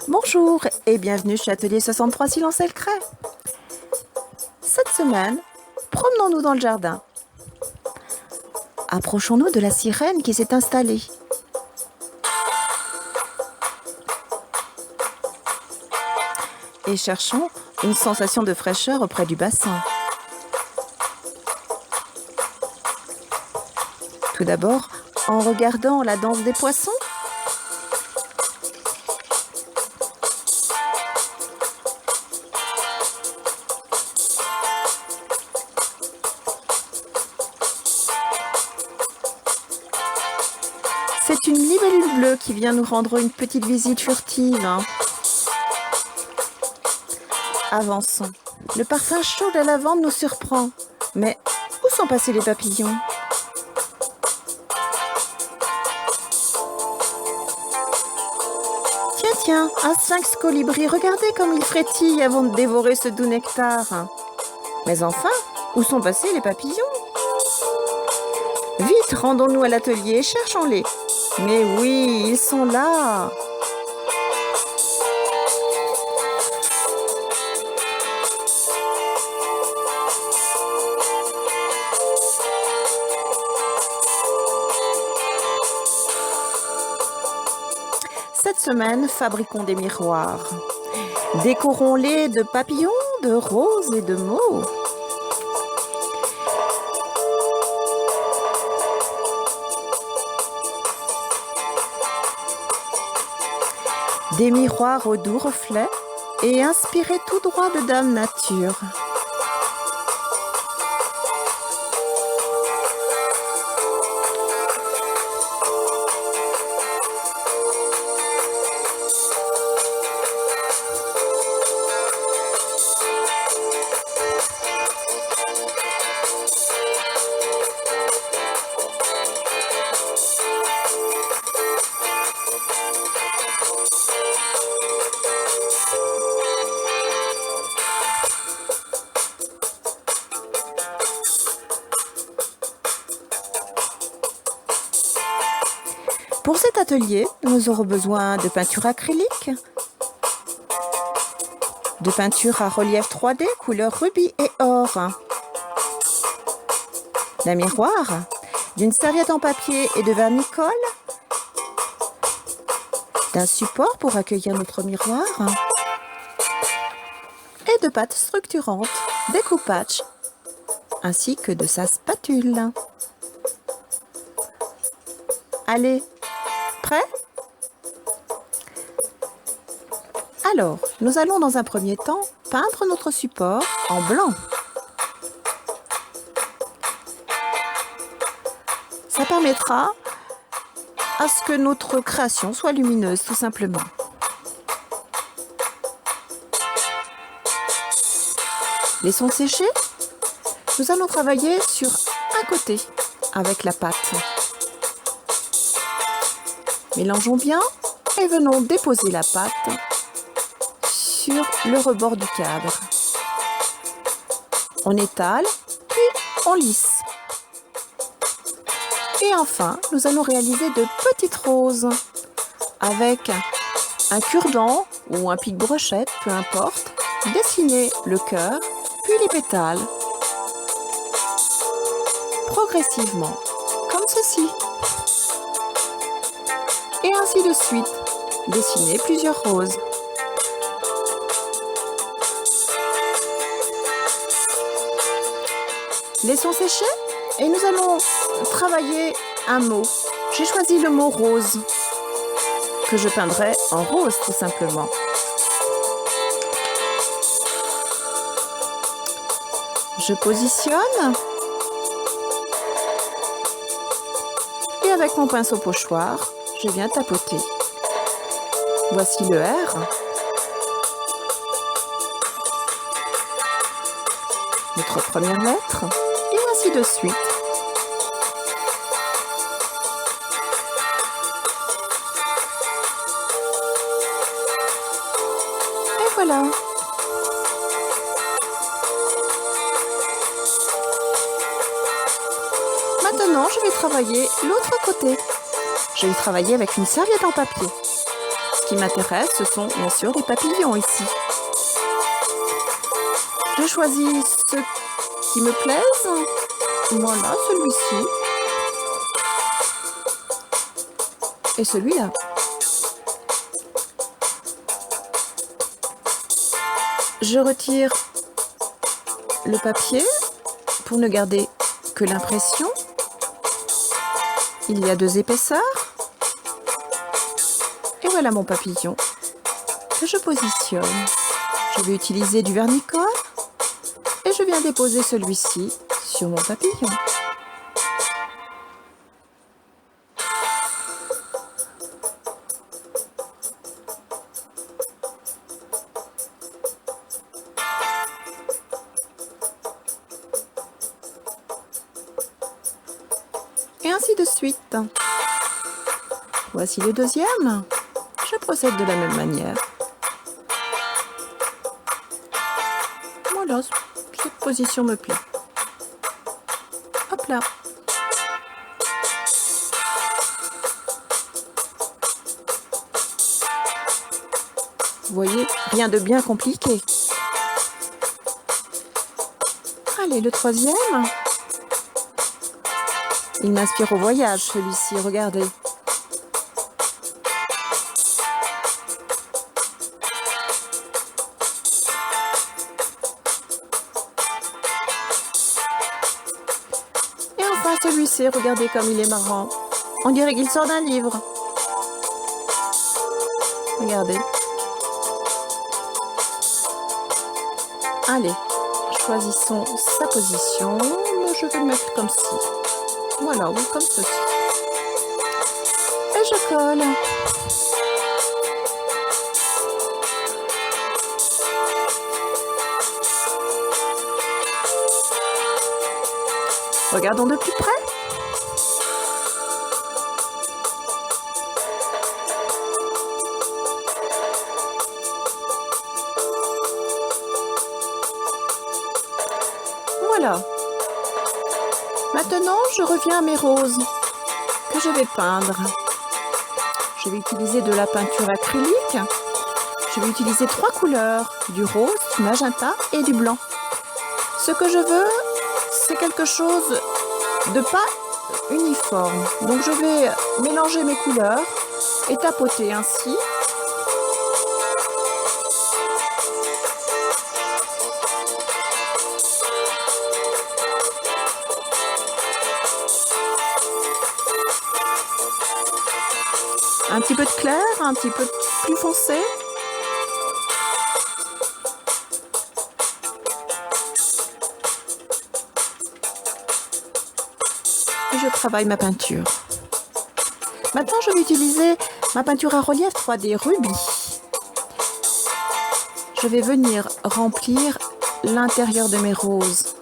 Bonjour et bienvenue chez Atelier 63 Silence et le Cray. Cette semaine, promenons-nous dans le jardin. Approchons-nous de la sirène qui s'est installée. Et cherchons une sensation de fraîcheur auprès du bassin. Tout d'abord, en regardant la danse des poissons. C'est une libellule bleue qui vient nous rendre une petite visite furtive. Avançons. Le parfum chaud de la lavande nous surprend. Mais où sont passés les papillons? Tiens, un sphinx colibri, regardez comme il frétille avant de dévorer ce doux nectar. Mais enfin, où sont passés les papillons? Vite, rendons-nous à l'atelier et cherchons-les. Mais oui, ils sont là. Cette semaine, fabriquons des miroirs. Décorons-les de papillons, de roses et de mots. Des miroirs aux doux reflets et inspirés tout droit de Dame Nature. Pour cet atelier, nous aurons besoin de peinture acrylique, de peinture à relief 3D couleur rubis et or, d'un miroir, d'une serviette en papier et de vernis-colle, d'un support pour accueillir notre miroir et de pâte structurante, découpage, ainsi que de sa spatule. Allez, prêt? Alors, nous allons dans un premier temps peindre notre support en blanc. Ça permettra à ce que notre création soit lumineuse, tout simplement. Laissons sécher. Nous allons travailler sur un côté avec la pâte. Mélangeons bien et venons déposer la pâte sur le rebord du cadre. On étale, puis on lisse. Et enfin, nous allons réaliser de petites roses avec un cure-dent ou un pic-brochette, peu importe. Dessiner le cœur, puis les pétales. Progressivement, comme ceci. Et ainsi de suite. Dessiner plusieurs roses. Laissons sécher et nous allons travailler un mot. J'ai choisi le mot rose, que je peindrai en rose tout simplement. Je positionne et avec mon pinceau pochoir, je viens tapoter. Voici le R. Notre première lettre. Et ainsi de suite. Et voilà. Maintenant, je vais travailler l'autre côté. Je vais travailler avec une serviette en papier. ce qui m'intéresse, ce sont bien sûr les papillons ici. J'ai choisi ceux qui me plaisent. Voilà, celui-ci. Et celui-là. Je retire le papier pour ne garder que l'impression. Il y a 2 épaisseurs. Et voilà mon papillon que je positionne. Je vais utiliser du vernis-colle et je viens déposer celui-ci sur mon papillon. Et ainsi de suite. Voici le deuxième. Je procède de la même manière. Voilà, cette position me plaît. Hop là. Vous voyez, rien de bien compliqué. Allez, le troisième. Il m'inspire au voyage, celui-ci, regardez. Et enfin, celui-ci, regardez comme il est marrant. On dirait qu'il sort d'un livre. Regardez. Allez, choisissons sa position. Moi, je vais le mettre comme ci. Voilà, oui, comme ceci. Et je colle. Regardons de plus près. Voilà. Maintenant, je reviens à mes roses que je vais peindre. Je vais utiliser de la peinture acrylique. Je vais utiliser 3 couleurs, du rose, du magenta et du blanc. Ce que je veux, c'est quelque chose de pas uniforme. Donc je vais mélanger mes couleurs et tapoter ainsi. Un petit peu de clair, un petit peu plus foncé. Et je travaille ma peinture. Maintenant, je vais utiliser ma peinture à relief 3D Rubis. Je vais venir remplir l'intérieur de mes roses.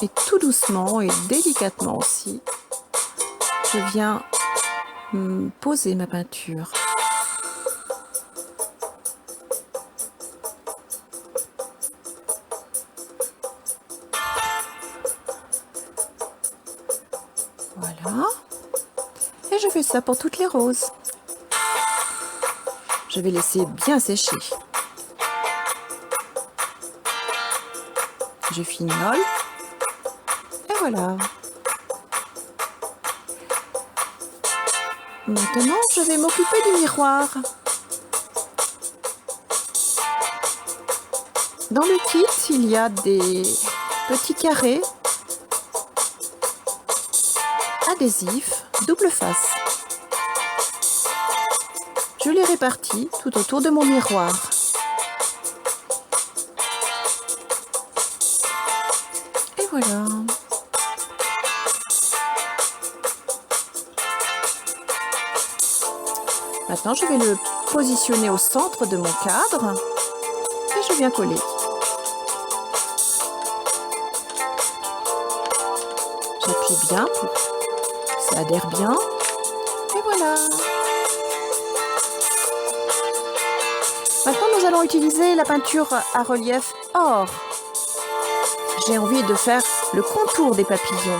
Et tout doucement et délicatement aussi, je viens poser ma peinture. Voilà. Et je fais ça pour toutes les roses. Je vais laisser bien sécher. Je fignole. Et voilà. Maintenant, je vais m'occuper du miroir. Dans le kit, il y a des petits carrés adhésifs double face. Je les répartis tout autour de mon miroir. Et voilà. Maintenant, je vais le positionner au centre de mon cadre et je viens coller. J'appuie bien pour que ça adhère bien. Et voilà. Maintenant, nous allons utiliser la peinture à relief or. J'ai envie de faire le contour des papillons.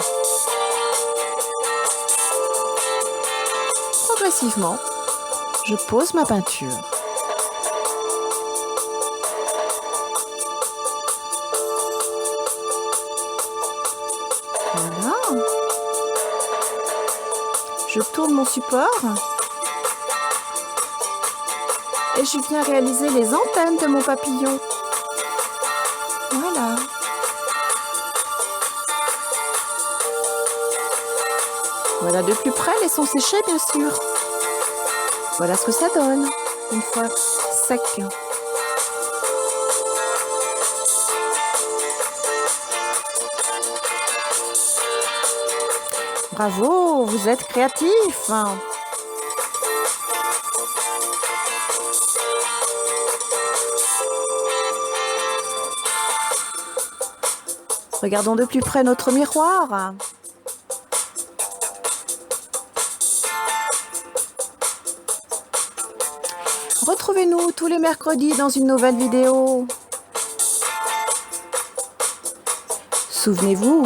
progressivement, je pose ma peinture. Voilà. Je tourne mon support et je viens réaliser les antennes de mon papillon. Voilà. Voilà de plus près, laissons sécher bien sûr. Voilà ce que ça donne une fois sec. Bravo, vous êtes créatif. Regardons de plus près notre miroir. Retrouvez-nous tous les mercredis dans une nouvelle vidéo. Souvenez-vous,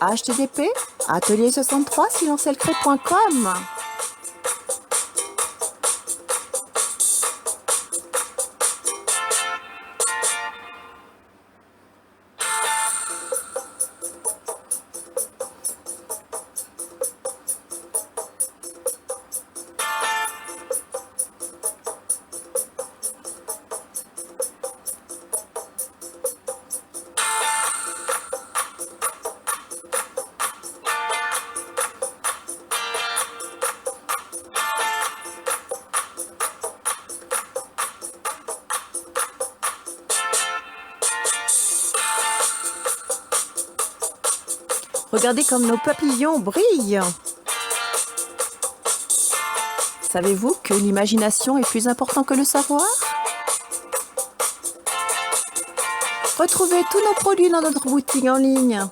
http://atelier63silencelcré.com. Regardez comme nos papillons brillent. Savez-vous que l'imagination est plus importante que le savoir? Retrouvez tous nos produits dans notre boutique en ligne.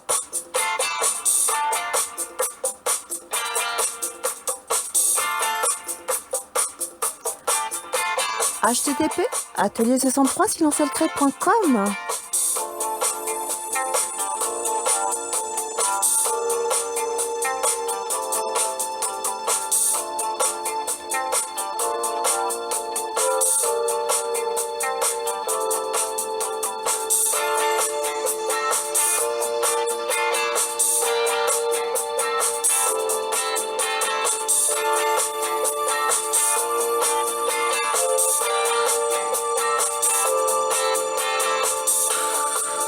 http://atelier63silencelcré.com.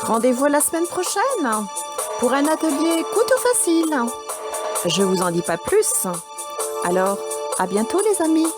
Rendez-vous la semaine prochaine pour un atelier couteau facile. Je vous en dis pas plus. Alors, à bientôt les amis.